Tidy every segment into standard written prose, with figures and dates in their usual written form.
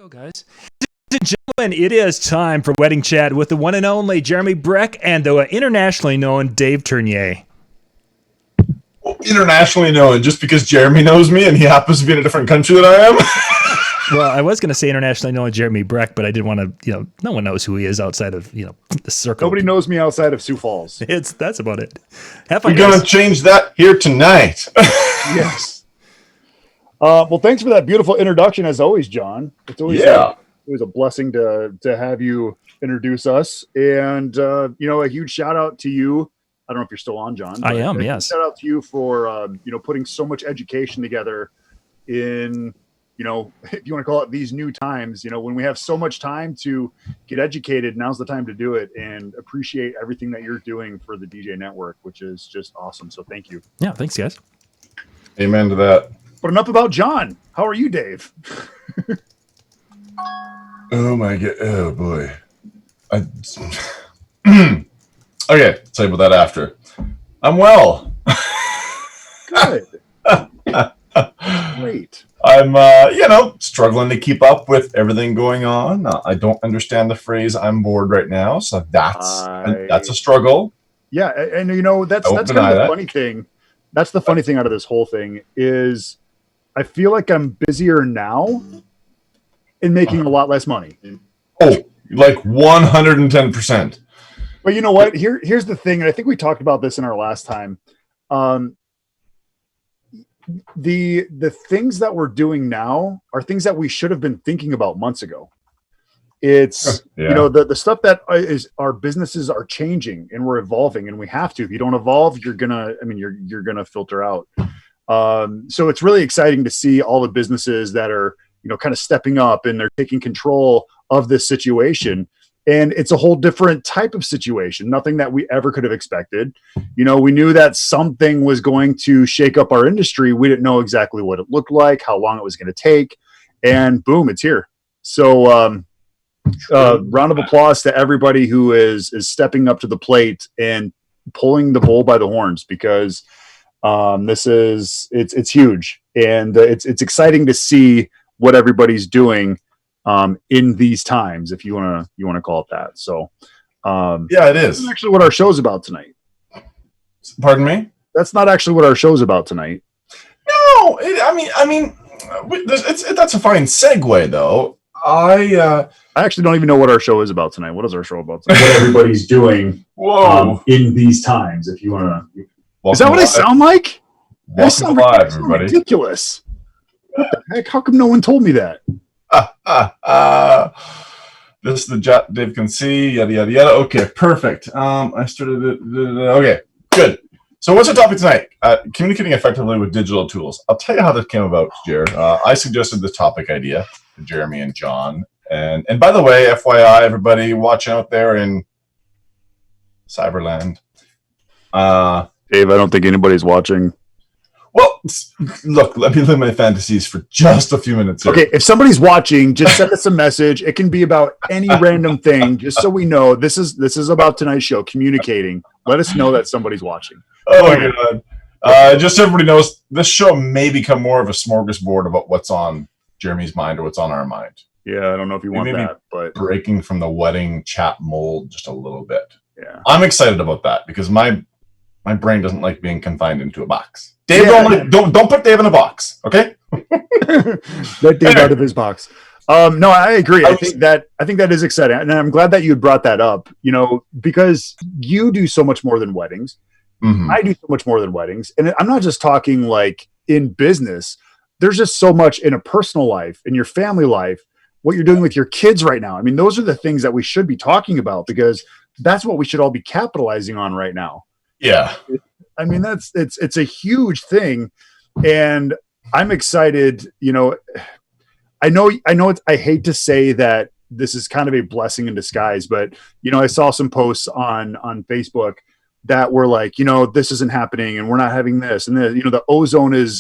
Go, guys. Ladies and gentlemen, it is time for Wedding Chat with the one and only Jeremy Brech and the internationally known Dave Ternier. Well, internationally known, just because Jeremy knows me and he happens to be in a different country than I am. Well, I was going to say internationally known Jeremy Brech, but I didn't want to, no one knows who he is outside of, the circle. Nobody knows me outside of Sioux Falls. That's about it. Have fun, We're going to change that here tonight. Yes. Well, thanks for that beautiful introduction, as always, John. It's always a blessing to have you introduce us, and a huge shout out to you. I don't know if you're still on, John. I am. Yes. Shout out to you for putting so much education together in if you want to call it these new times. When we have so much time to get educated, now's the time to do it, and appreciate everything that you're doing for the DJ network, which is just awesome. So thank you. Yeah. Thanks, guys. Amen to that. But enough about John. How are you, Dave? Oh my god! Oh boy! Okay, tell you about that after. I'm well. Good. Great. I'm struggling to keep up with everything going on. I don't understand the phrase "I'm bored" right now, so that's a struggle. Yeah, and that's kind of the funny thing. That's the funny thing out of this whole thing is, I feel like I'm busier now and making a lot less money. Oh, like 110%. But you know what? Here's the thing, and I think we talked about this in our last time. The things that we're doing now are things that we should have been thinking about months ago. It's the stuff that is our businesses are changing and we're evolving, and we have to. If you don't evolve, you're gonna filter out. So it's really exciting to see all the businesses that are kind of stepping up and they're taking control of this situation. And it's a whole different type of situation, nothing that we ever could have expected. We knew that something was going to shake up our industry. We didn't know exactly what it looked like, how long it was going to take, and boom, it's here. So round of applause to everybody who is stepping up to the plate and pulling the bull by the horns, because it's huge, and it's exciting to see what everybody's doing in these times, if you want to call it that. So it is. That's actually what our show's about tonight. Pardon me? That's not actually what our show's about tonight. No, that's a fine segue though. I actually don't even know what our show is about tonight. What is our show about tonight? What everybody's doing in these times, if you want to. Is that what I sound like? I sound everybody. Ridiculous. What the heck? How come no one told me that? This is the chat Dave can see. Yada yada yada. Okay, perfect. I started it. Okay, good. So what's our topic tonight? Communicating effectively with digital tools. I'll tell you how this came about, Jared. I suggested this topic idea to Jeremy and John. And by the way, FYI, everybody watching out there in Cyberland. Dave, I don't think anybody's watching. Well, look, let me live my fantasies for just a few minutes here. Okay, if somebody's watching, just send us a message. It can be about any random thing, just so we know this is about tonight's show, communicating. Let us know that somebody's watching. Oh my God. Just so everybody knows, this show may become more of a smorgasbord about what's on Jeremy's mind or what's on our mind. Yeah, I don't know if you want that, but breaking from the wedding chat mold just a little bit. Yeah, I'm excited about that because my brain doesn't like being confined into a box. Dave, don't put Dave in a box, okay? Let Dave out of his box. No, I agree. I think that is exciting, and I'm glad that you brought that up. Because you do so much more than weddings. Mm-hmm. I do so much more than weddings, and I'm not just talking like in business. There's just so much in a personal life, in your family life, what you're doing with your kids right now. I mean, those are the things that we should be talking about, because that's what we should all be capitalizing on right now. Yeah. I mean, it's a huge thing, and I'm excited. I know I hate to say that this is kind of a blessing in disguise, but I saw some posts on Facebook that were like, this isn't happening, and we're not having this, and the ozone is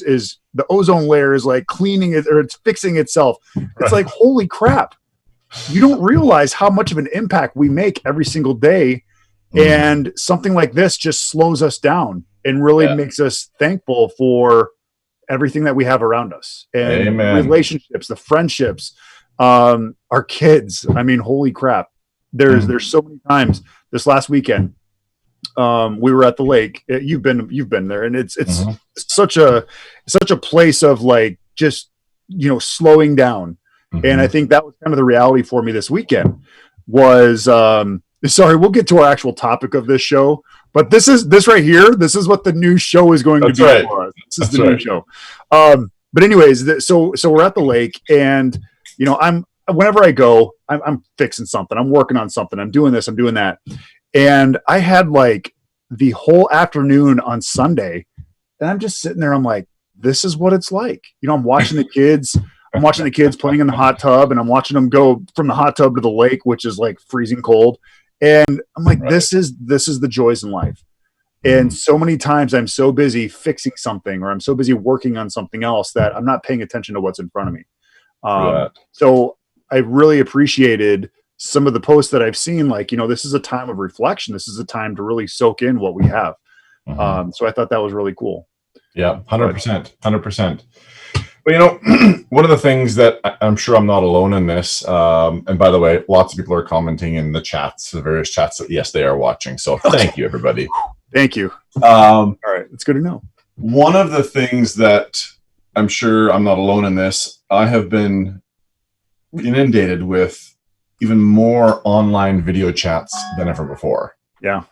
the ozone layer is like cleaning it, or it's fixing itself. It's like, holy crap. You don't realize how much of an impact we make every single day. And something like this just slows us down and really makes us thankful for everything that we have around us, and relationships, the friendships, Our kids, I mean, holy crap. There's so many times this last weekend. We were at the lake. You've been there, and it's such a place of like just slowing down. And I think that was kind of the reality for me this weekend. Was sorry, we'll get to our actual topic of this show, but this right here. This is what the new show is going to be for us. This is the new show. But anyways, so we're at the lake, and whenever I go, I'm fixing something. I'm working on something. I'm doing this. I'm doing that. And I had like the whole afternoon on Sunday, and I'm just sitting there. I'm like, this is what it's like. I'm watching the kids. I'm watching the kids playing in the hot tub, and I'm watching them go from the hot tub to the lake, which is like freezing cold. And I'm like, this is the joys in life. And so many times I'm so busy fixing something, or I'm so busy working on something else that I'm not paying attention to what's in front of me. So I really appreciated some of the posts that I've seen, like, this is a time of reflection. This is a time to really soak in what we have. So I thought that was really cool. Yeah, 100%, 100%. But one of the things that I'm sure I'm not alone in this, and by the way, lots of people are commenting in the chats, the various chats that yes, they are watching. So thank you, everybody. Thank you. All right, it's good to know. One of the things that I'm sure I'm not alone in this, I have been inundated with even more online video chats than ever before. Yeah.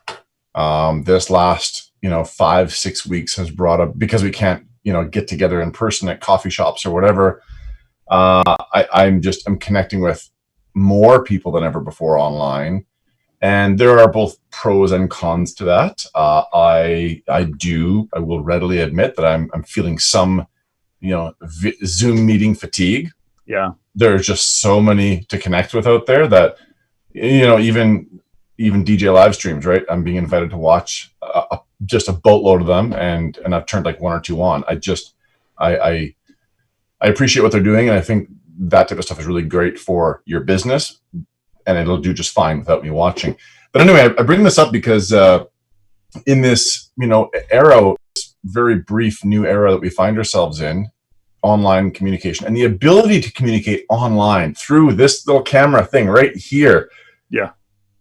This last, 5-6 weeks has brought up, because we can't, get together in person at coffee shops or whatever. I'm connecting with more people than ever before online. And there are both pros and cons to that. I will readily admit that I'm feeling some, Zoom meeting fatigue. Yeah. There's just so many to connect with out there that, even DJ live streams, right? I'm being invited to watch just a boatload of them, and I've turned like one or two on. I appreciate what they're doing, and I think that type of stuff is really great for your business, and it'll do just fine without me watching. But anyway, I bring this up because in this, era, this very brief new era that we find ourselves in, online communication and the ability to communicate online through this little camera thing right here,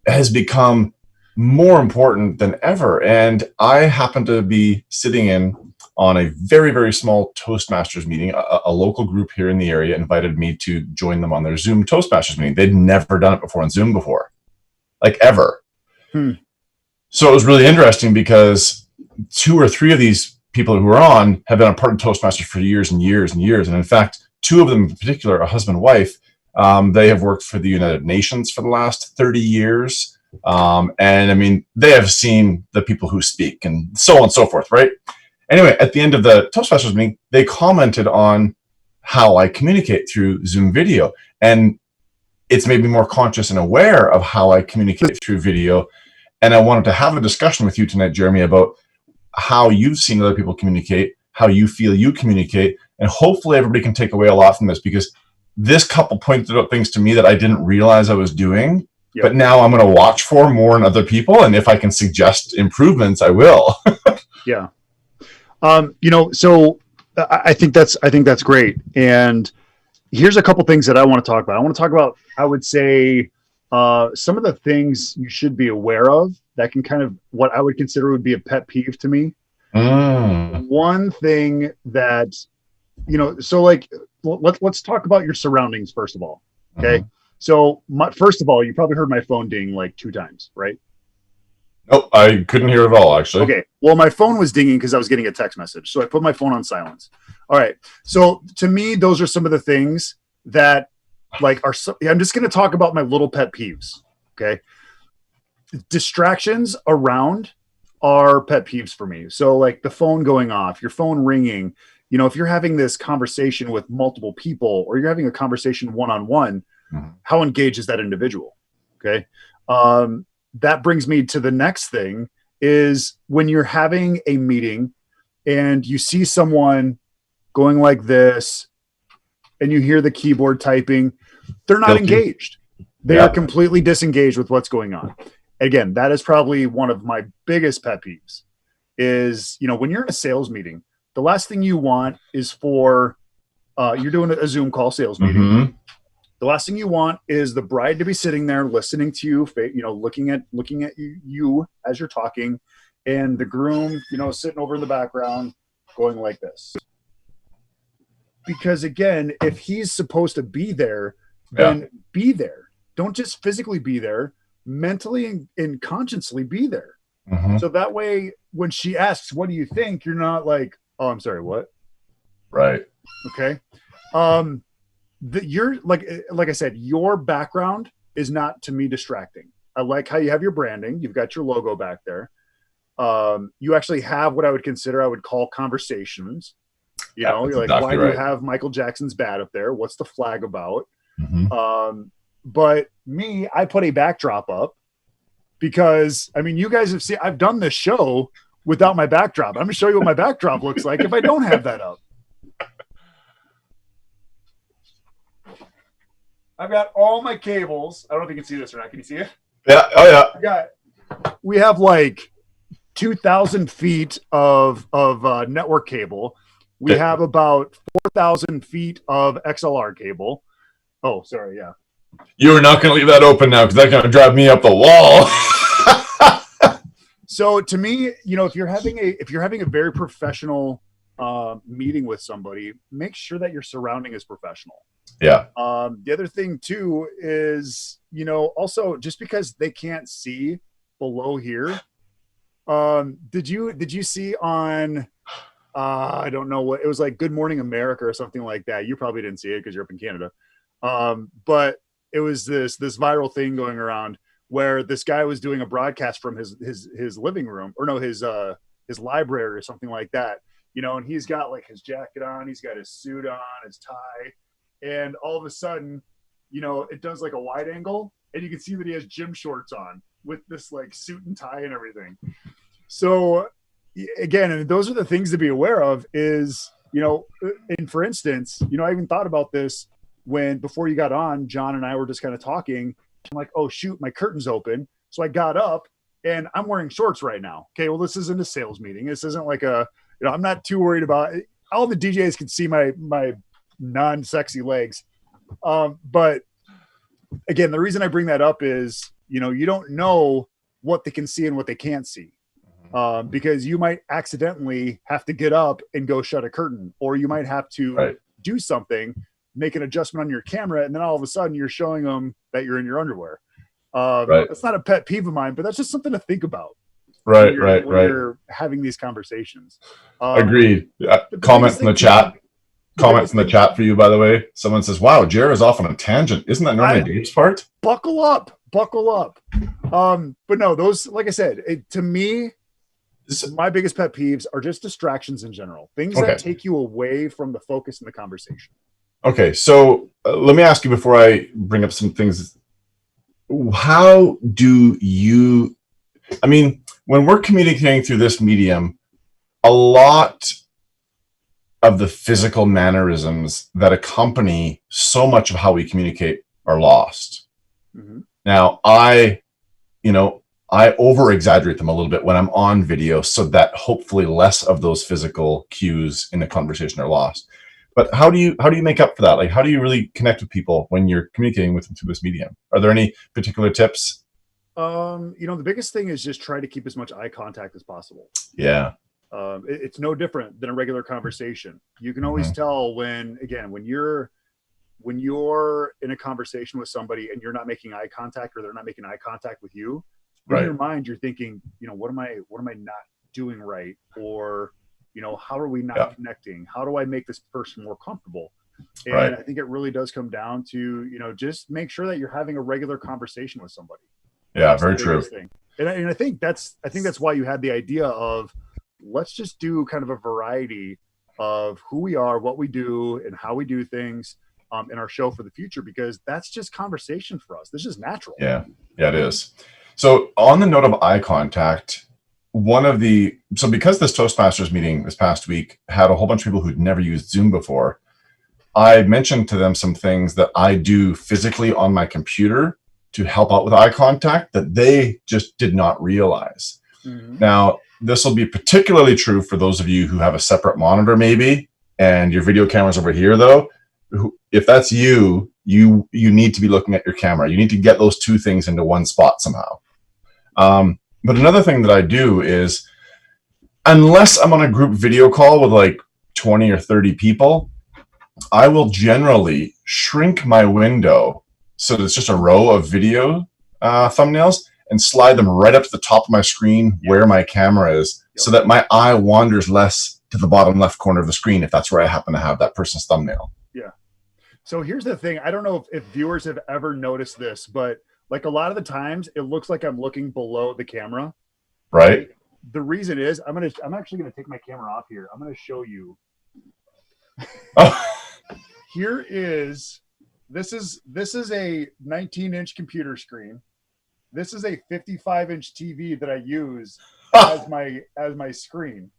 has become more important than ever. And I happen to be sitting in on a very, very small Toastmasters meeting. A local group here in the area invited me to join them on their Zoom Toastmasters meeting. They'd never done it before on Zoom before, like ever. So it was really interesting because 2 or 3 of these people who are on have been a part of Toastmasters for years and years and years. And in fact, 2 of them in particular, a husband and wife, they have worked for the United Nations for the last 30 years. And I mean, they have seen the people who speak and so on and so forth, right? Anyway, at the end of the Toastmasters meeting, they commented on how I communicate through Zoom video. And it's made me more conscious and aware of how I communicate through video. And I wanted to have a discussion with you tonight, Jeremy, about how you've seen other people communicate, how you feel you communicate, and hopefully everybody can take away a lot from this, because this couple pointed out things to me that I didn't realize I was doing. Yep. But now I'm going to watch for more in other people, and if I can suggest improvements, I will. Yeah. So I think that's great. And here's a couple things that I want to talk about. I want to talk about, I would say, some of the things you should be aware of that can kind of, what I would consider would be a pet peeve to me. One thing that, so like, let's talk about your surroundings first of all. Okay. So first of all, you probably heard my phone ding like 2 times, right? Nope, I couldn't hear it at all, actually. Okay. Well, my phone was dinging because I was getting a text message. So I put my phone on silence. All right. So to me, those are some of the things that like I'm just going to talk about my little pet peeves. Okay. Distractions around are pet peeves for me. So like the phone going off, your phone ringing, if you're having this conversation with multiple people, or you're having a conversation one-on-one, how engaged is that individual? Okay. That brings me to the next thing is when you're having a meeting and you see someone going like this and you hear the keyboard typing, they're not engaged. They are completely disengaged with what's going on. Again, that is probably one of my biggest pet peeves is, when you're in a sales meeting, the last thing you want is for, you're doing a Zoom call sales meeting. The last thing you want is the bride to be sitting there listening to you, looking at you as you're talking, and the groom, sitting over in the background going like this. Because again, if he's supposed to be there, then be there. Don't just physically be there, mentally and consciously be there. Mm-hmm. So that way, when she asks, what do you think? You're not like, oh, I'm sorry, what? Right. Okay. You're like I said, your background is not, to me, distracting. I like how you have your branding. You've got your logo back there. You actually have what I would call conversations. You're like, exactly why do right. you have Michael Jackson's bat up there? What's the flag about? Mm-hmm. But me, I put a backdrop up because, you guys have seen, I've done this show without my backdrop. I'm going to show you what my backdrop looks like if I don't have that up. I've got all my cables. I don't know if you can see this or not. Can you see it? Yeah. Oh, yeah. We have like 2,000 feet of network cable. We have about 4,000 feet of XLR cable. Oh, sorry. Yeah. You are not going to leave that open now because that's going to drive me up the wall. So to me, if you're having a very professional meeting with somebody, make sure that your surrounding is professional. Yeah. The other thing too is, also just because they can't see below here. Did you see on, I don't know what it was, like Good Morning America or something like that. You probably didn't see it because you're up in Canada. But it was this viral thing going around where this guy was doing a broadcast from his living room, or no, his library or something like that. And he's got like his jacket on, he's got his suit on, his tie, and all of a sudden, it does like a wide angle, and you can see that he has gym shorts on with this like suit and tie and everything. So again, and those are the things to be aware of is, and for instance, I even thought about this before you got on, John and I were just kind of talking. I'm like, oh shoot, my curtain's open. So I got up and I'm wearing shorts right now. Okay. Well, this isn't a sales meeting. This isn't like I'm not too worried about it. All the DJs can see my non-sexy legs. But again, the reason I bring that up is, you don't know what they can see and what they can't see. Because you might accidentally have to get up and go shut a curtain, or you might have to do something, make an adjustment on your camera, and then all of a sudden you're showing them that you're in your underwear. That's not a pet peeve of mine, but that's just something to think about. When you're having these conversations. Agreed. Comments in the chat. Comments in the chat for you, by the way. Someone says, wow, Jared is off on a tangent. Isn't that normally Dave's part? Buckle up. But no, those, like I said, to me, my biggest pet peeves are just distractions in general. Things that take you away from the focus in the conversation. Okay, so let me ask you before I bring up some things. How do you, when we're communicating through this medium, a lot of the physical mannerisms that accompany so much of how we communicate are lost. Mm-hmm. Now, I over-exaggerate them a little bit when I'm on video so that hopefully less of those physical cues in the conversation are lost. But how do you make up for that? Like, how do you really connect with people when you're communicating with them through this medium? Are there any particular tips? The biggest thing is just try to keep as much eye contact as possible. Yeah. It's no different than a regular conversation. You can always tell when you're in a conversation with somebody and you're not making eye contact, or they're not making eye contact with you. In your mind, you're thinking, what am I not doing right? Or, how are we not connecting? How do I make this person more comfortable? And I think it really does come down to, just make sure that you're having a regular conversation with somebody. Yeah, very true. And I think that's why you had the idea of, let's just do kind of a variety of who we are, what we do, and how we do things in our show for the future, because that's just conversation for us. This is natural. Yeah, it is. So on the note of eye contact, because this Toastmasters meeting this past week had a whole bunch of people who'd never used Zoom before, I mentioned to them some things that I do physically on my computer to help out with eye contact that they just did not realize. Mm-hmm. Now, this will be particularly true for those of you who have a separate monitor maybe, and your video camera's over here though. if that's you, you need to be looking at your camera. You need to get those two things into one spot somehow. But another thing that I do is, unless I'm on a group video call with like 20 or 30 people, I will generally shrink my window so that it's just a row of video thumbnails and slide them right up to the top of my screen where my camera is, so that my eye wanders less to the bottom left corner of the screen if that's where I happen to have that person's thumbnail. Yeah. So here's the thing. I don't know if viewers have ever noticed this, but like a lot of the times it looks like I'm looking below the camera. Right. The reason is I'm actually going to take my camera off here. I'm going to show you. This is a 19-inch computer screen. This is a 55-inch TV that I use as my screen.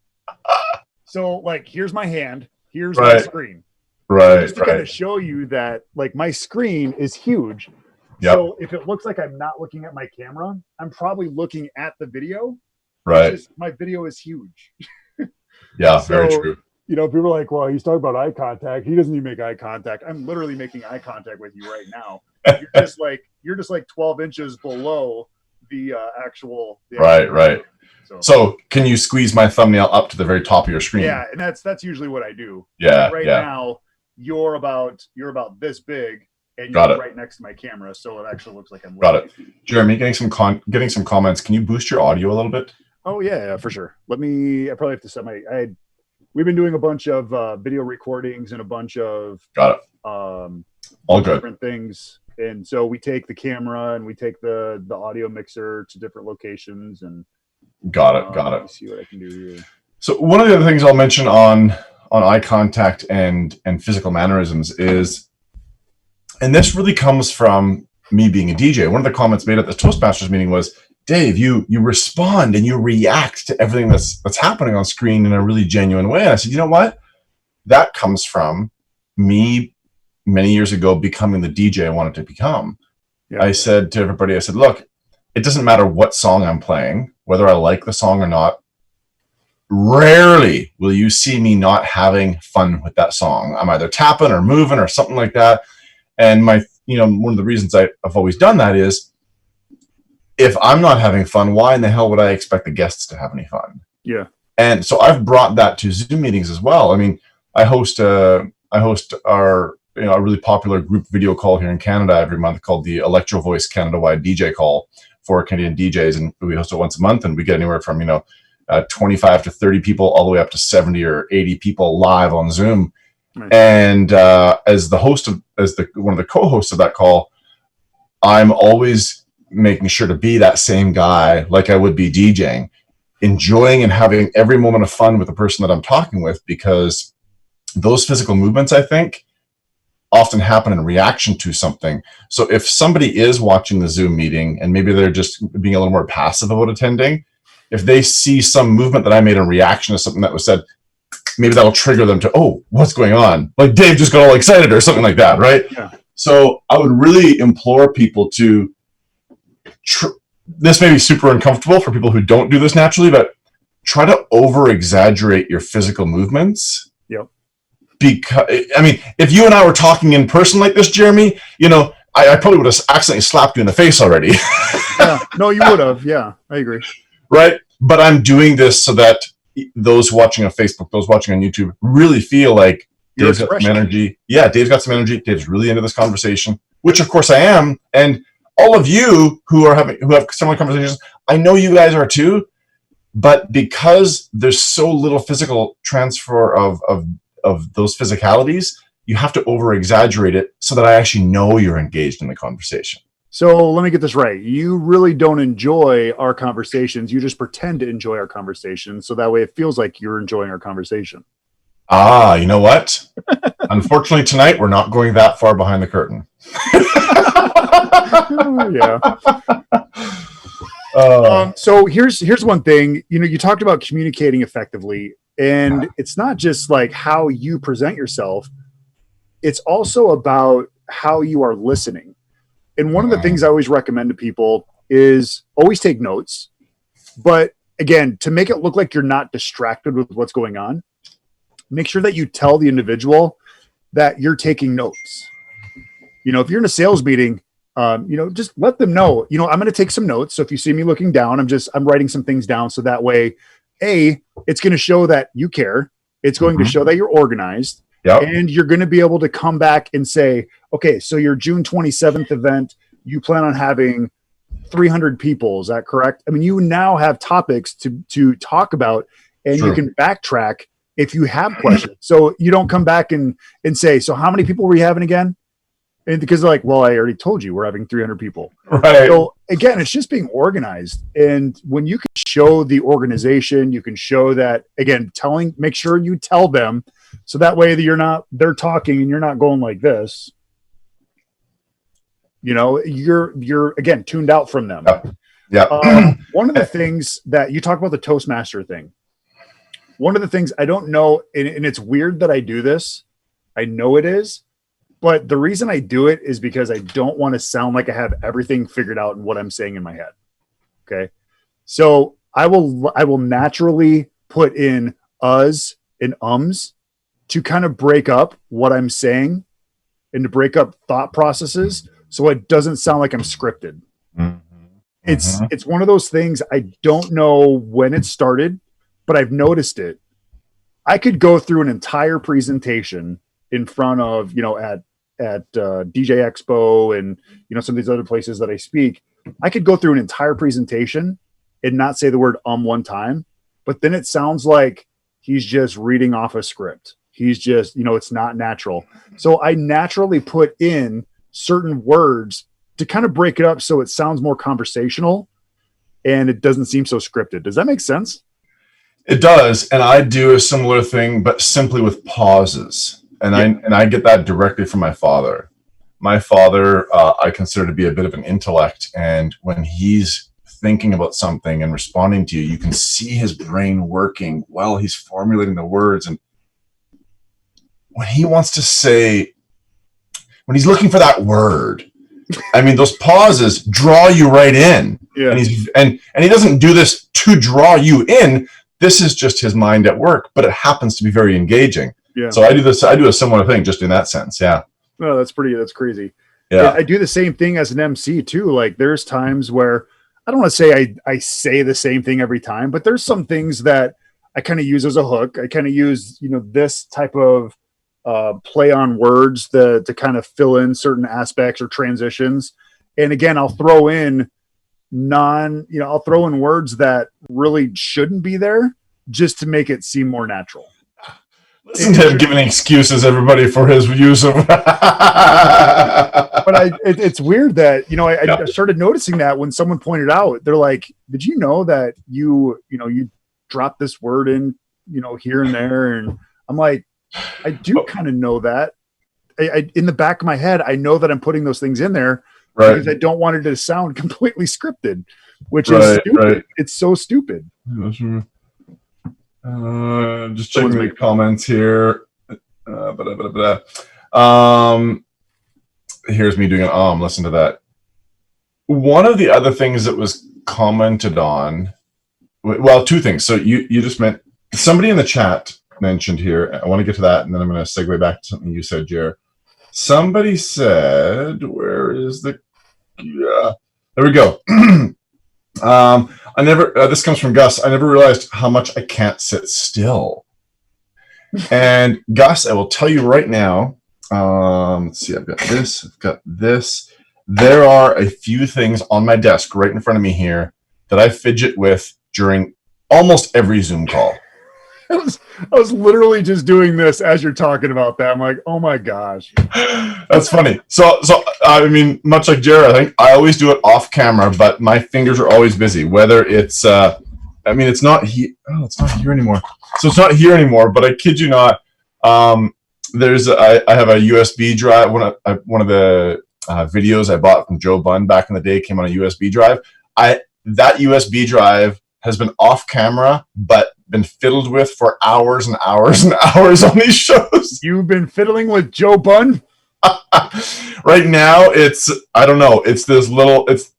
So like, here's my hand, here's my screen. Right. Just to kind of show you that like my screen is huge. Yep. So if it looks like I'm not looking at my camera, I'm probably looking at the video. Right. My video is huge. Yeah, very true. You know, people are like, well, he's talking about eye contact. He doesn't even make eye contact. I'm literally making eye contact with you right now. You're just like 12 inches below the actual. Right. So can you squeeze my thumbnail up to the very top of your screen? Yeah, and that's usually what I do. Yeah. Right now, you're about this big, and you're right next to my camera, so it actually looks like I'm. Got it. Jeremy, getting some comments. Can you boost your audio a little bit? Oh yeah, for sure. I probably have to set we've been doing a bunch of video recordings and a bunch of all good different things, and so we take the camera and we take the audio mixer to different locations and got it. Let me see what I can do here. So one of the other things I'll mention on eye contact and physical mannerisms is, and this really comes from me being a DJ. One of the comments made at the Toastmasters meeting was, Dave, you respond and you react to everything that's happening on screen in a really genuine way. And I said, you know what? That comes from me many years ago becoming the DJ I wanted to become. Yeah. I said to everybody, look, it doesn't matter what song I'm playing, whether I like the song or not. Rarely will you see me not having fun with that song. I'm either tapping or moving or something like that. And one of the reasons I've always done that is, if I'm not having fun, why in the hell would I expect the guests to have any fun? Yeah. And so I've brought that to Zoom meetings as well. I mean, I host our a really popular group video call here in Canada every month called the Electro Voice Canada-wide DJ call for Canadian DJs, and we host it once a month, and we get anywhere from 25 to 30 people all the way up to 70 or 80 people live on Zoom. Right. And as one of the co-hosts of that call, I'm always making sure to be that same guy like I would be DJing, enjoying and having every moment of fun with the person that I'm talking with, because those physical movements, I think, often happen in reaction to something. So if somebody is watching the Zoom meeting and maybe they're just being a little more passive about attending, if they see some movement that I made in reaction to something that was said, maybe that'll trigger them to, oh, what's going on? Like Dave just got all excited or something like that, right? Yeah. So I would really implore people to, this may be super uncomfortable for people who don't do this naturally, but try to over-exaggerate your physical movements. Yep. Because, I mean, if you and I were talking in person like this, Jeremy, I probably would have accidentally slapped you in the face already. Yeah. No, you would have. Yeah, I agree. Right? But I'm doing this so that those watching on Facebook, those watching on YouTube really feel like Dave's got some energy. Yeah, Dave's got some energy. Dave's really into this conversation, which of course I am. And all of you who have similar conversations, I know you guys are too, but because there's so little physical transfer of those physicalities, you have to over exaggerate it so that I actually know you're engaged in the conversation. So let me get this right. You really don't enjoy our conversations. You just pretend to enjoy our conversations, so that way it feels like you're enjoying our conversation. Ah, you know what? Unfortunately, tonight we're not going that far behind the curtain. Yeah. So here's one thing. You talked about communicating effectively, and it's not just like how you present yourself. It's also about how you are listening. And one of the things I always recommend to people is always take notes. But again, to make it look like you're not distracted with what's going on, make sure that you tell the individual that you're taking notes. If you're in a sales meeting, just let them know, I'm going to take some notes. So if you see me looking down, I'm writing some things down. So that way, it's going to show that you care. It's going to show that you're organized. Yep. And you're going to be able to come back and say, okay, so your June 27th event, you plan on having 300 people. Is that correct? I mean, you now have topics to talk about, and you can backtrack if you have questions. So you don't come back and say, so how many people were you having again? And because they're like, well, I already told you we're having 300 people. Right. So again, it's just being organized. And when you can show the organization, you can show that, again, make sure you tell them, so that way that they're talking and you're not going like this. You're again tuned out from them. Yeah. One of the things that you talk about, the Toastmaster thing. One of the things I don't know, and it's weird that I do this. I know it is, but the reason I do it is because I don't want to sound like I have everything figured out in what I'm saying in my head. Okay. So I will naturally put in uhs and ums to kind of break up what I'm saying and to break up thought processes, so it doesn't sound like I'm scripted. It's one of those things. I don't know when it started, but I've noticed it. I could go through an entire presentation in front of, at DJ Expo and, some of these other places that I speak. I could go through an entire presentation and not say the word one time, but then it sounds like he's just reading off a script. He's just, it's not natural. So I naturally put in certain words to kind of break it up so it sounds more conversational and it doesn't seem so scripted. Does that make sense? It does. And I do a similar thing, but simply with pauses. And I get that directly from my father. My father, I consider to be a bit of an intellect. And when he's thinking about something and responding to you, you can see his brain working while he's formulating the words. And when he wants to say, when he's looking for that word, I mean, those pauses draw you right in. Yeah. And he doesn't do this to draw you in. This is just his mind at work, but it happens to be very engaging. Yeah. So I do a similar thing just in that sense. Yeah. No, that's crazy. Yeah. I do the same thing as an MC too. Like there's times where I don't want to say I say the same thing every time, but there's some things that I kind of use as a hook. I kind of use, this type of play on words to kind of fill in certain aspects or transitions. And again, I'll throw in words that really shouldn't be there just to make it seem more natural. Listen to him giving excuses, everybody, for his use of. But it's weird that I started noticing that when someone pointed out, they're like, "Did you know that you dropped this word in here and there?" And I'm like, I do kind of know that. I in the back of my head, I know that I'm putting those things in there because I don't want it to sound completely scripted, which is stupid. Right. It's so stupid. Just checking the comments here. Here's me doing an listen to that. One of the other things that was commented on, well, two things. So you just meant somebody in the chat mentioned here. I want to get to that, and then I'm going to segue back to something you said, Jer. Somebody said, where is the... Yeah, there we go. This comes from Gus. I never realized how much I can't sit still. And Gus, I will tell you right now, let's see, I've got this. There are a few things on my desk right in front of me here that I fidget with during almost every Zoom call. I was literally just doing this as you're talking about that. I'm like, oh my gosh. That's funny. So I mean, much like Jared, I think I always do it off camera, but my fingers are always busy. Whether it's, it's not here. Oh, it's not here anymore. So it's not here anymore. But I kid you not. I have a USB drive. One of the videos I bought from Joe Bunn back in the day came on a USB drive. That USB drive has been off camera, but been fiddled with for hours and hours and hours on these shows. You've been fiddling with Joe Bunn? Right now, it's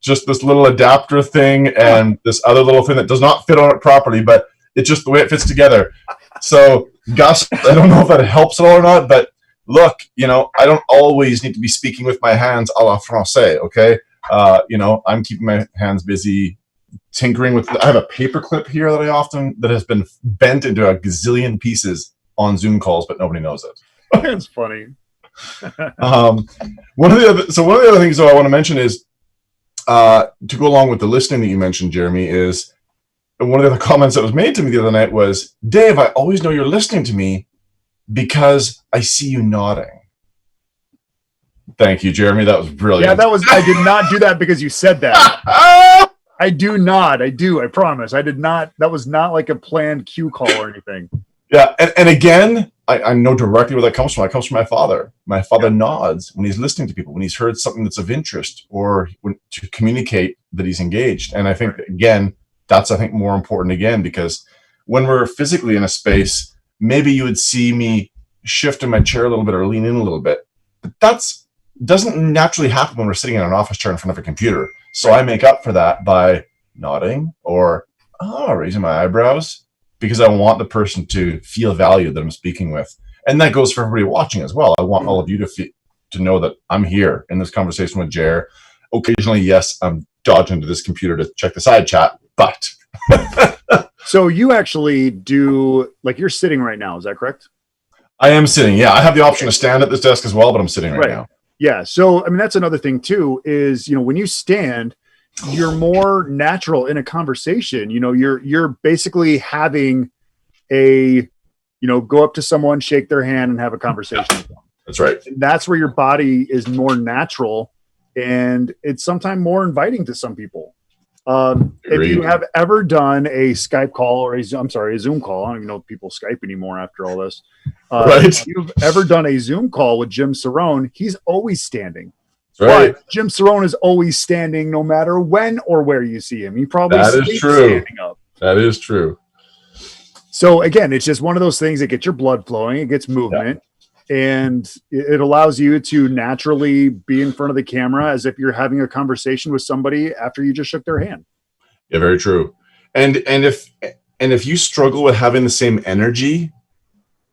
just this little adapter thing and this other little thing that does not fit on it properly, but it's just the way it fits together. So, Gus, I don't know if that helps at all or not, but look, I don't always need to be speaking with my hands a la français, okay? I'm keeping my hands busy tinkering with, I have a paper clip here that has been bent into a gazillion pieces on Zoom calls, but nobody knows it. It's funny. One of the other things though I want to mention is, to go along with the listening that you mentioned, Jeremy, is one of the other comments that was made to me the other night was, Dave, I always know you're listening to me because I see you nodding. Thank you, Jeremy. That was brilliant. Yeah, I did not do that because you said that. I do nod. I do. I promise. I did not. That was not like a planned cue call or anything. Yeah. And again, I know directly where that comes from. It comes from my father. My father nods when he's listening to people, when he's heard something that's of interest, or to communicate that he's engaged. And I think, again, that's, I think, more important again, because when we're physically in a space, maybe you would see me shift in my chair a little bit or lean in a little bit. But that's doesn't naturally happen when we're sitting in an office chair in front of a computer. So I make up for that by nodding or raising my eyebrows, because I want the person to feel valued that I'm speaking with. And that goes for everybody watching as well. I want all of you to know that I'm here in this conversation with Jer. Occasionally, yes, I'm dodging into this computer to check the side chat, but. So you actually do, like, you're sitting right now, is that correct? I am sitting, yeah. I have the option to stand at this desk as well, but I'm sitting right now. Yeah, so, I mean, that's another thing, too, is, when you stand, you're more natural in a conversation. You're basically having go up to someone, shake their hand, and have a conversation with them. That's right. And that's where your body is more natural, and it's sometimes more inviting to some people. If you have ever done a Skype call or a Zoom call, I don't even know if people Skype anymore after all this. Right. If you've ever done a Zoom call with Jim Cerrone, he's always standing. Right. But Jim Cerrone is always standing no matter when or where you see him. He probably sleeps standing up. That is true. So again, it's just one of those things that gets your blood flowing, it gets movement, and it allows you to naturally be in front of the camera as if you're having a conversation with somebody after you just shook their hand. Yeah, very true. And if you struggle with having the same energy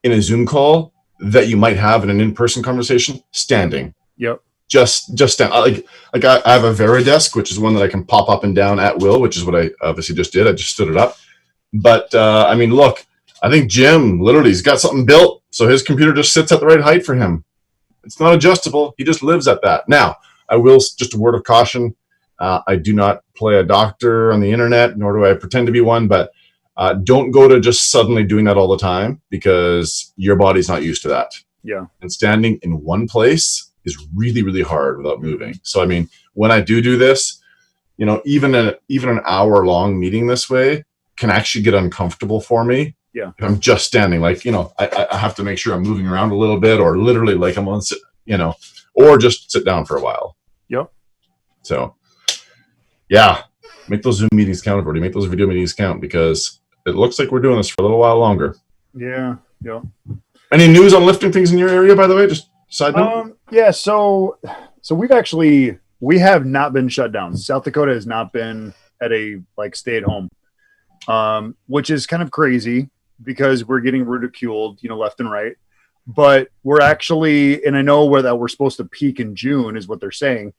in a Zoom call that you might have in an in-person conversation, standing. Yep. Just stand. Like I have a Veridesk, which is one that I can pop up and down at will, which is what I obviously just did. I just stood it up. But I mean, look, I think Jim literally he's got something built, so his computer just sits at the right height for him. It's not adjustable. He just lives at that. Now, I will, just a word of caution. I do not play a doctor on the internet, nor do I pretend to be one, but don't go to just suddenly doing that all the time, because your body's not used to that. Yeah. And standing in one place is really, really hard without moving. So, I mean, when I do this, even an hour-long meeting this way can actually get uncomfortable for me. Yeah. If I'm just standing, like, I have to make sure I'm moving around a little bit, or literally like I'm on, or just sit down for a while. Yep. So, yeah, make those Zoom meetings count, everybody. Make those video meetings count, because it looks like we're doing this for a little while longer. Yeah. Yeah. Any news on lifting things in your area, by the way? Just side note. Yeah. So we have not been shut down. South Dakota has not been at a stay at home, which is kind of crazy because we're getting ridiculed, left and right. But we're actually, and I know we're supposed to peak in June is what they're saying.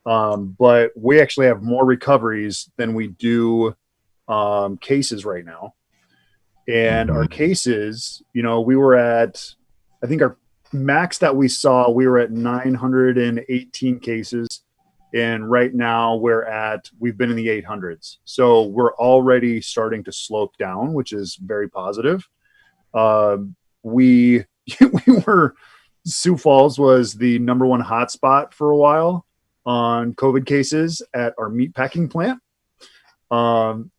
But we actually have more recoveries than we do cases right now. And our cases, we were at, I think our max that we saw, we were at 918 cases. And right now we've been in the 800s. So we're already starting to slope down, which is very positive. We were, Sioux Falls was the number one hotspot for a while on COVID cases at our meatpacking plant,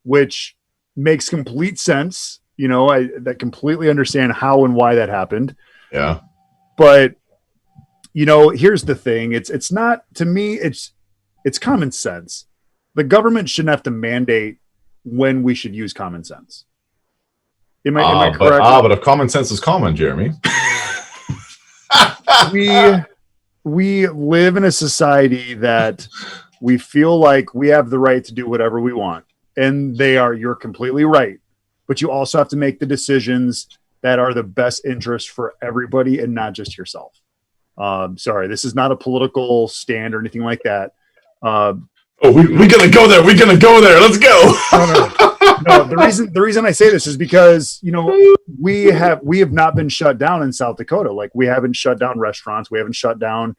which makes complete sense. I completely understand how and why that happened. Yeah. But, here's the thing. It's not, to me, it's common sense. The government shouldn't have to mandate when we should use common sense. Am I correct? But if common sense is common, Jeremy. We live in a society that we feel like we have the right to do whatever we want. And you're completely right. But you also have to make the decisions that are the best interest for everybody and not just yourself. Sorry, this is not a political stand or anything like that. We're gonna go there. We're gonna go there. Let's go. No, the reason I say this is because, you know, we have not been shut down in South Dakota. Like, we haven't shut down restaurants, we haven't shut down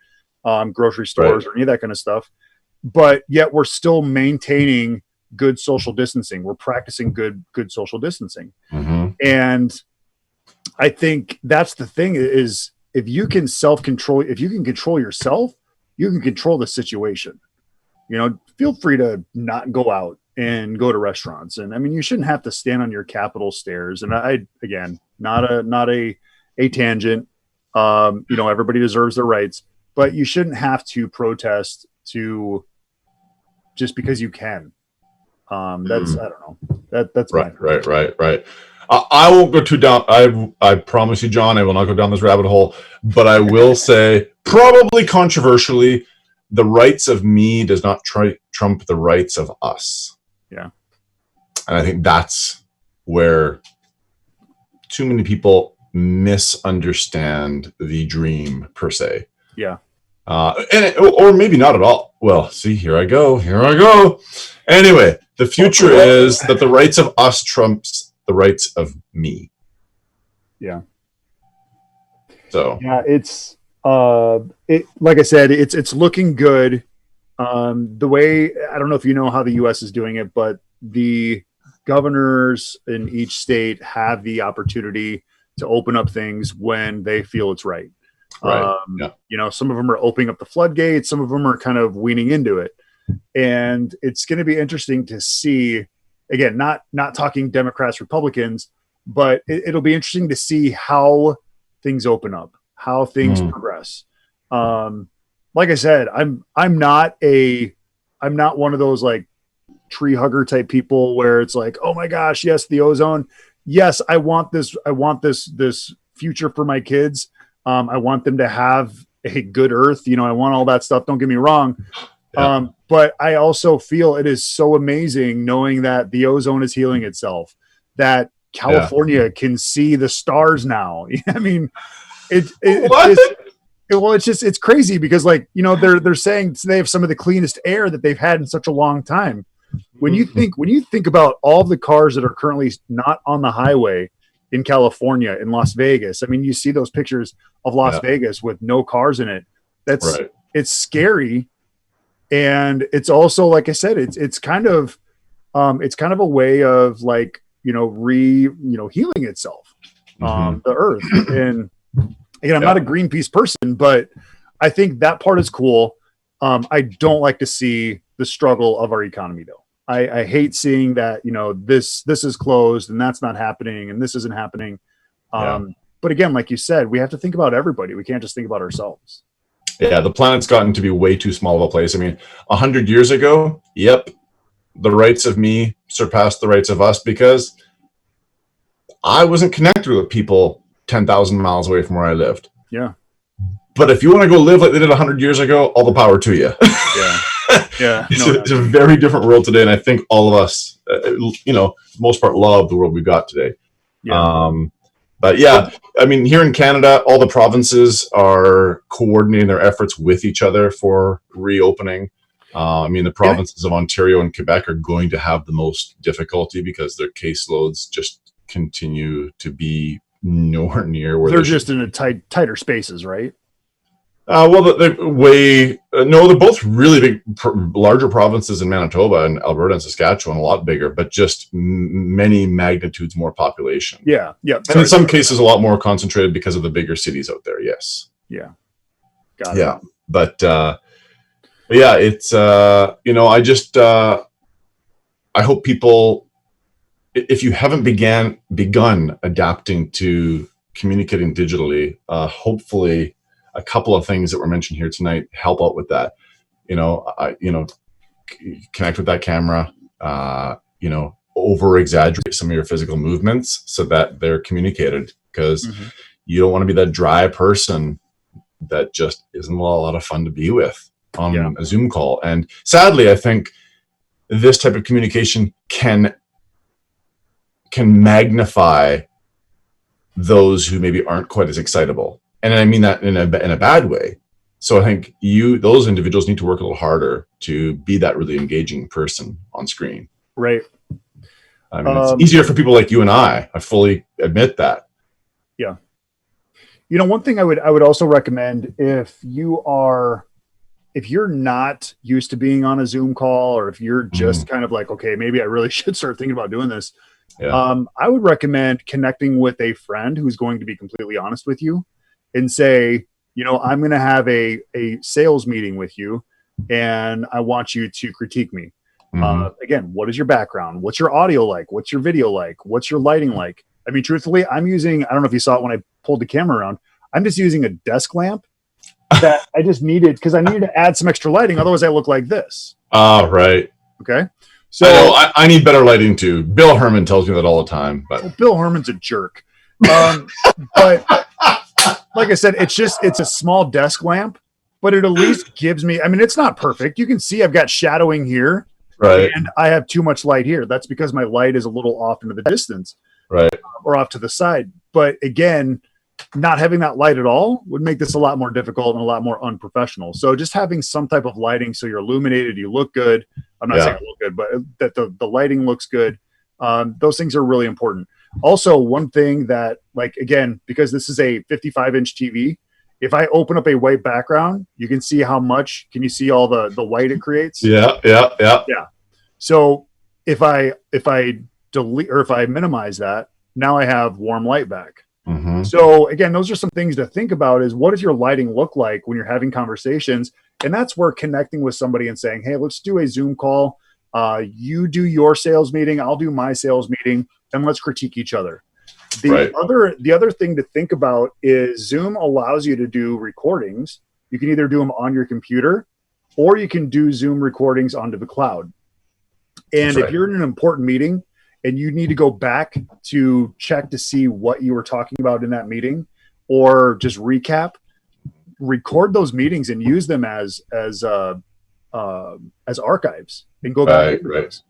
grocery stores or any of that kind of stuff. But yet we're still maintaining good social distancing. We're practicing good social distancing. And I think that's the thing is, if you can self-control, if you can control yourself, you can control the situation. You know, feel free to not go out and go to restaurants. And I mean, you shouldn't have to stand on your Capitol stairs. And again, not a tangent. You know, everybody deserves their rights, but you shouldn't have to protest to just because you can. That's I don't know. That's right. I won't go too down. I promise you, John, I will not go down this rabbit hole. But I will say, probably controversially, the rights of me does not trump the rights of us. Yeah. And I think that's where too many people misunderstand the dream, per se. Yeah. Or maybe not at all. Well, see, here I go. Anyway, the future is that the rights of us trumps the rights of me. Yeah. So yeah, it's like I said, it's looking good. The way, I don't know if you know how the U.S. is doing it, but the governors in each state have the opportunity to open up things when they feel it's right. You know, some of them are opening up the floodgates, some of them are kind of weaning into it. And it's going to be interesting to see, again, not talking Democrats, Republicans, but it'll be interesting to see how things open up, how things progress. Like I said, I'm not one of those like tree hugger type people where it's like, oh my gosh, yes, the ozone. Yes, I want this future for my kids. I want them to have a good earth. You know, I want all that stuff. Don't get me wrong. Yeah. But I also feel it is so amazing knowing that the ozone is healing itself, that California can see the stars now. I mean, it's crazy because, like, you know, they're saying they have some of the cleanest air that they've had in such a long time. When you think about all the cars that are currently not on the highway in California, in Las Vegas, I mean, you see those pictures of Las Vegas with no cars in it. It's scary. And it's also, like I said, it's kind of a way of, like, you know, healing itself, the earth. And again, I'm not a Greenpeace person, but I think that part is cool. I don't like to see the struggle of our economy, though. I hate seeing that, you know, this is closed and that's not happening and this isn't happening. But again, like you said, we have to think about everybody. We can't just think about ourselves. Yeah, the planet's gotten to be way too small of a place. I mean, 100 years ago, the rights of me surpassed the rights of us because I wasn't connected with people 10,000 miles away from where I lived. Yeah. But if you want to go live like they did 100 years ago, all the power to you. Yeah. It's a very different world today. And I think all of us, you know, for the most part, love the world we've got today. Yeah. But yeah, I mean, here in Canada, all the provinces are coordinating their efforts with each other for reopening. I mean, the provinces of Ontario and Quebec are going to have the most difficulty because their caseloads just continue to be nowhere near where they're just in a tighter spaces, right? Well, they're both really big, larger provinces in Manitoba and Alberta and Saskatchewan, a lot bigger, but just many magnitudes more population. Yeah. And in some cases, a lot more concentrated because of the bigger cities out there. Yes. Yeah. Got it. Yeah. But yeah, it's, you know, I hope people, if you haven't begun adapting to communicating digitally, hopefully a couple of things that were mentioned here tonight help out with that. You know, connect with that camera, you know, over exaggerate some of your physical movements so that they're communicated, because you don't want to be that dry person that just isn't a lot of fun to be with on a Zoom call. And sadly, I think this type of communication can magnify those who maybe aren't quite as excitable. And I mean that in a bad way. So I think those individuals need to work a little harder to be that really engaging person on screen. Right. I mean, it's easier for people like you and I fully admit that. Yeah. You know, one thing I would also recommend, if you're not used to being on a Zoom call, or if you're just kind of like, okay, maybe I really should start thinking about doing this. Yeah. I would recommend connecting with a friend who's going to be completely honest with you and say, you know, I'm going to have a sales meeting with you and I want you to critique me. Again, what is your background? What's your audio like? What's your video like? What's your lighting like? I mean, truthfully, I'm using, I don't know if you saw it when I pulled the camera around, I'm just using a desk lamp that I just needed because I needed to add some extra lighting. Otherwise I look like this. Oh, right. Okay. So I need better lighting too. Bill Herman tells me that all the time, but well, Bill Herman's a jerk. But like I said, it's a small desk lamp, but it at least gives me, I mean, it's not perfect. You can see I've got shadowing here, right, and I have too much light here. That's because my light is a little off into the distance, right, or off to the side. But again, not having that light at all would make this a lot more difficult and a lot more unprofessional. So just having some type of lighting so you're illuminated, you look good. I'm not saying it look good, but that the lighting looks good. Those things are really important. Also, one thing that, like, again, because this is a 55-inch TV, if I open up a white background, you can see can you see all the white it creates? Yeah. So if I delete, or if I minimize that, now I have warm light back. So again, those are some things to think about, is what does your lighting look like when you're having conversations? And that's where connecting with somebody and saying, hey, let's do a Zoom call. You do your sales meeting, I'll do my sales meeting, and let's critique each other. The other thing to think about is Zoom allows you to do recordings. You can either do them on your computer, or you can do Zoom recordings onto the cloud. And if you're in an important meeting and you need to go back to check to see what you were talking about in that meeting, or just recap, record those meetings and use them as archives and go back. Right.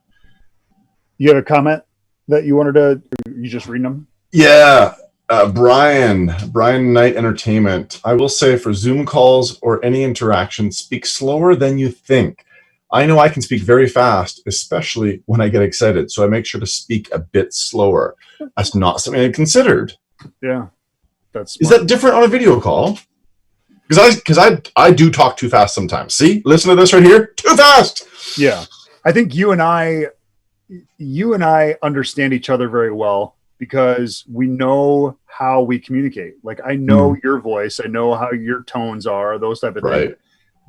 You have a comment that you wanted to, you just read them? Yeah. Brian Knight Entertainment. I will say, for Zoom calls or any interaction, speak slower than you think. I know I can speak very fast, especially when I get excited. So I make sure to speak a bit slower. That's not something I considered. Yeah. That's smart. Is that different on a video call? Because I do talk too fast sometimes. See, listen to this right here. Too fast. Yeah. I think you and I understand each other very well because we know how we communicate. Like, I know your voice, I know how your tones are, those type of things.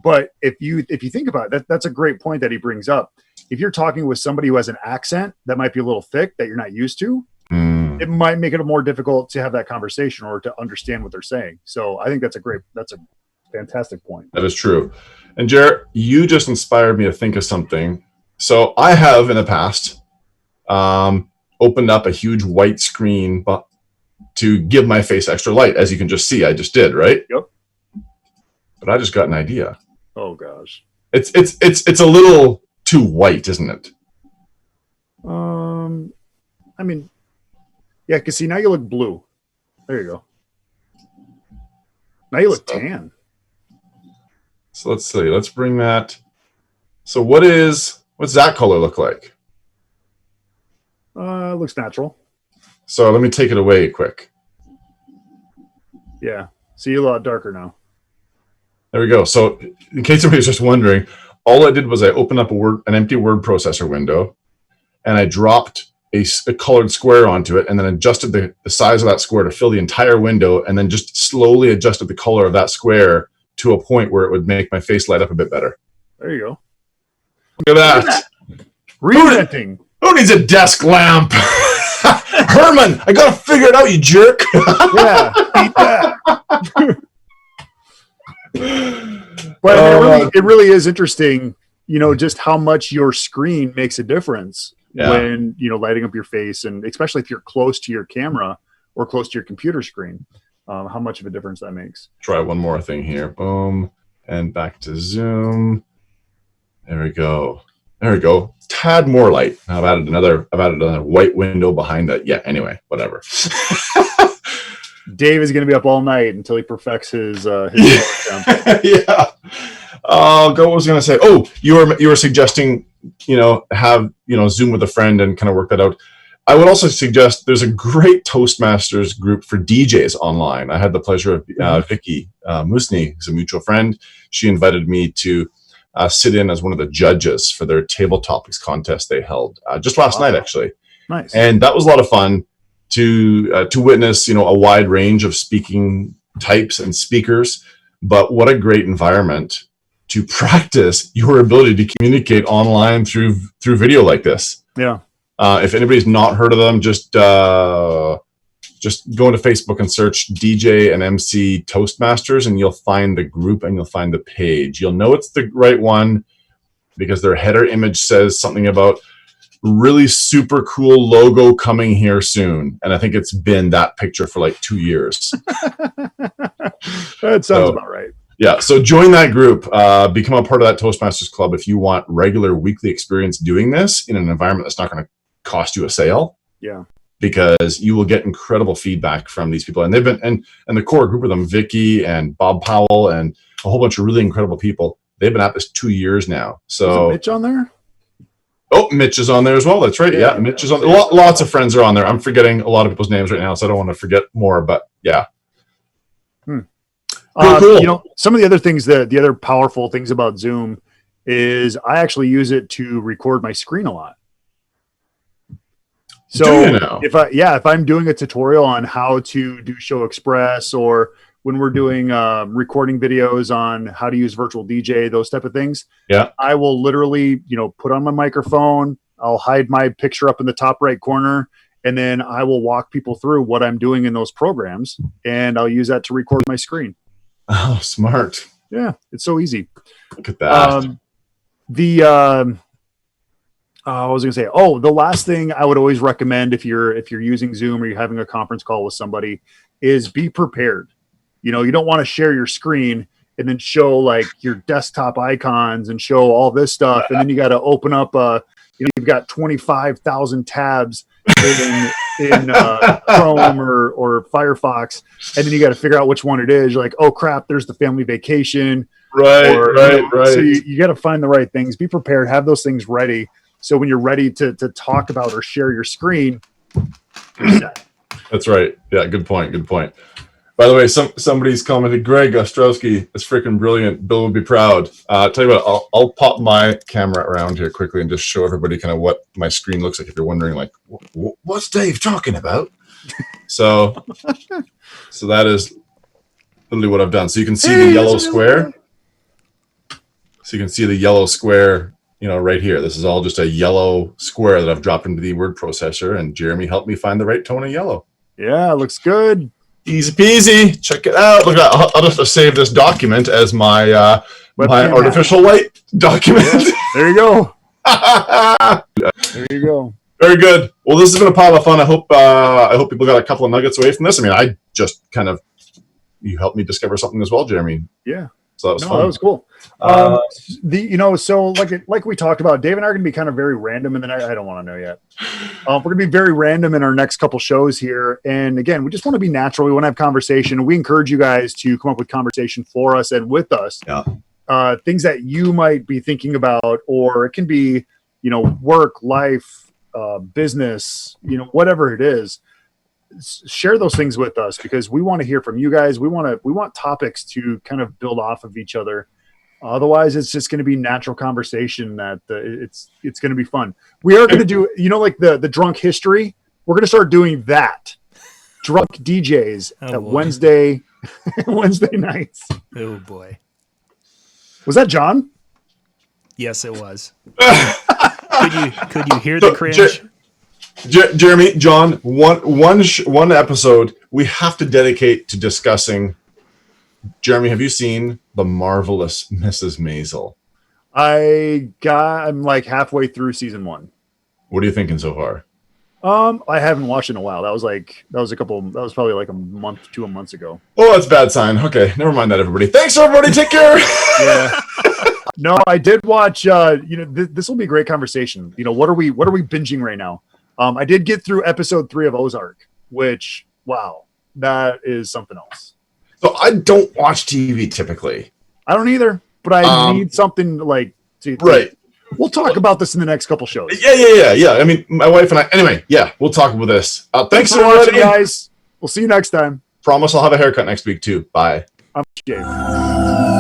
But if you think about it, that's a great point that he brings up. If you're talking with somebody who has an accent that might be a little thick that you're not used to, it might make it more difficult to have that conversation or to understand what they're saying. So I think that's a fantastic point. That is true. And Jarrett, you just inspired me to think of something. So I have in the past opened up a huge white screen to give my face extra light, as you can just see. I just did, right? Yep. But I just got an idea. Oh gosh. It's a little too white, isn't it? I mean, yeah, because see, now you look blue. There you go. Now you look tan. So let's see. Let's bring that. So what's that color look like? It looks natural. So let me take it away quick. Yeah. See, you're a lot darker now. There we go. So in case somebody's just wondering, all I did was I opened up an empty word processor window, and I dropped a colored square onto it, and then adjusted the size of that square to fill the entire window, and then just slowly adjusted the color of that square to a point where it would make my face light up a bit better. There you go. Look at that. Reinventing. Who needs a desk lamp? Herman, I gotta figure it out, you jerk. Yeah, eat that. But I mean, it really is interesting, just how much your screen makes a difference when, lighting up your face, and especially if you're close to your camera or close to your computer screen, how much of a difference that makes. Try one more thing here. Boom. And back to Zoom. There we go. Tad more light. I've added another white window behind that. Yeah, anyway, whatever. Dave is going to be up all night until he perfects his Yeah. What was I going to say? Oh, you were suggesting, have Zoom with a friend and kind of work that out. I would also suggest there's a great Toastmasters group for DJs online. I had the pleasure of Vicky Musni, who's a mutual friend. She invited me to sit in as one of the judges for their table topics contest they held just last night, actually. Nice. And that was a lot of fun to witness, a wide range of speaking types and speakers. But what a great environment to practice your ability to communicate online through video like this. Yeah. If anybody's not heard of them, just go into Facebook and search DJ and MC Toastmasters, and you'll find the group and you'll find the page. You'll know it's the right one because their header image says something about really super cool logo coming here soon. And I think it's been that picture for like 2 years. That sounds about right. Yeah. So join that group, become a part of that Toastmasters club if you want regular weekly experience doing this in an environment that's not going to cost you a sale. Yeah. Because you will get incredible feedback from these people. And they've been, and the core group of them, Vicky and Bob Powell and a whole bunch of really incredible people, they've been at this 2 years now. So is Mitch on there? Oh, Mitch is on there as well. That's right. Yeah, Mitch is on. Lots of friends are on there. I'm forgetting a lot of people's names right now, so I don't want to forget more. But yeah, cool. Some of the other things the other powerful things about Zoom is I actually use it to record my screen a lot. So if I'm doing a tutorial on how to do Show Express, or when we're doing recording videos on how to use virtual DJ, those type of things. Yeah. I will literally, put on my microphone. I'll hide my picture up in the top right corner, and then I will walk people through what I'm doing in those programs, and I'll use that to record my screen. Oh, smart. Yeah. It's so easy. Look at that. I was going to say, the last thing I would always recommend if you're using Zoom or you're having a conference call with somebody is be prepared. You don't want to share your screen and then show like your desktop icons and show all this stuff. And then you got to open up, you've got 25,000 tabs in Chrome or Firefox. And then you got to figure out which one it is. You're like, oh crap, there's the family vacation. Right. So you got to find the right things, be prepared, have those things ready. So when you're ready to talk about or share your screen, you're set. That's right. Yeah. Good point. By the way, somebody's commented, Greg Ostrowski is freaking brilliant. Bill would be proud. Tell you what, I'll pop my camera around here quickly and just show everybody kind of what my screen looks like. If you're wondering, like, what's Dave talking about? So that is literally what I've done. So you can see the yellow square. So you can see the yellow square, right here. This is all just a yellow square that I've dropped into the word processor, and Jeremy helped me find the right tone of yellow. Yeah, it looks good. Easy peasy. Check it out. Look at that. I'll just save this document as my artificial light document. Yeah, there you go. There you go. Very good. Well, this has been a pile of fun. I hope people got a couple of nuggets away from this. I mean, I just you helped me discover something as well, Jeremy. Yeah. So that was fun. That was cool. So like we talked about, Dave and I are going to be kind of very random, and then I don't want to know yet. We're going to be very random in our next couple shows here. And again, we just want to be natural. We want to have conversation. We encourage you guys to come up with conversation for us and with us. Yeah. Things that you might be thinking about, or it can be, work, life, business, whatever it is. Share those things with us because we want to hear from you guys. We want topics to kind of build off of each other. Otherwise, it's just going to be natural conversation that it's going to be fun. We are going to do, like the drunk history. We're going to start doing that. Drunk DJs at Wednesday nights. Oh boy. Was that John? Yes, it was. Could you hear the cringe? Jeremy, John, one episode we have to dedicate to discussing. Jeremy, have you seen The Marvelous Mrs. Maisel? I'm like halfway through season 1. What are you thinking so far? I haven't watched in a while. That was probably like a month, 2 months ago. Oh, that's a bad sign. Okay, never mind that, everybody. Thanks, everybody. Take care. Yeah. No, I did watch. This will be a great conversation. What are we binging right now? I did get through episode 3 of Ozark, which wow, that is something else. So I don't watch TV typically. I don't either, but I need something like right. We'll talk about this in the next couple shows. Yeah. I mean, my wife and I. Anyway, yeah, we'll talk about this. Thanks for watching, guys. We'll see you next time. Promise I'll have a haircut next week too. Bye. I'm Jay.